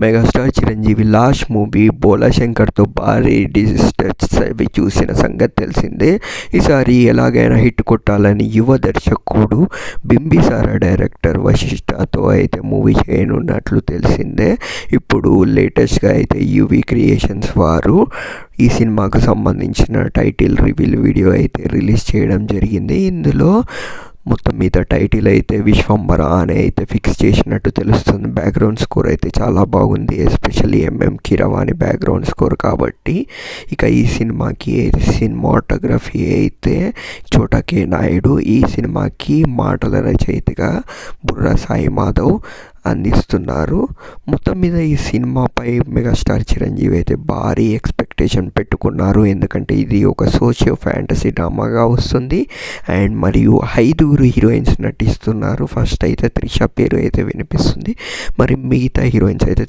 Megastar Chiranjeevi last movie బోలా శంకర్తో భారీ digitals అవి చూసిన సంగతి తెలిసిందే. ఈసారి ఎలాగైనా హిట్ కొట్టాలని యువ దర్శకుడు బింబిసార డైరెక్టర్ వశిష్ఠతో అయితే మూవీ చేయనున్నట్లు తెలిసిందే. ఇప్పుడు లేటెస్ట్గా అయితే యువి క్రియేషన్స్ వారు ఈ సినిమాకు సంబంధించిన టైటిల్ రివీల్ వీడియో అయితే రిలీజ్ చేయడం జరిగింది. ఇందులో మొత్తం మీద టైటిల్ అయితే విశ్వంబర అని అయితే ఫిక్స్ చేసినట్టు తెలుస్తుంది. బ్యాక్గ్రౌండ్ స్కోర్ అయితే చాలా బాగుంది, ఎస్పెషల్లీ కీరవాణి బ్యాక్గ్రౌండ్ స్కోర్ కాబట్టి. ఇక ఈ సినిమాకి సినిమాటోగ్రఫీ అయితే చోటా కే నాయుడు, ఈ సినిమాకి మాటల రచయితగా బుర్రా సాయి మాధవ్ అందిస్తున్నారు. మొత్తం మీద ఈ సినిమాపై మెగాస్టార్ చిరంజీవి అయితే భారీ ఎక్స్పెక్టేషన్ పెట్టుకున్నారు. ఎందుకంటే ఇది ఒక సోషియో ఫ్యాంటసీ డ్రామాగా వస్తుంది అండ్ మరియు 5 హీరోయిన్స్ నటిస్తున్నారు. ఫస్ట్ అయితే త్రిష పేరు అయితే వినిపిస్తుంది, మరి మిగతా హీరోయిన్స్ అయితే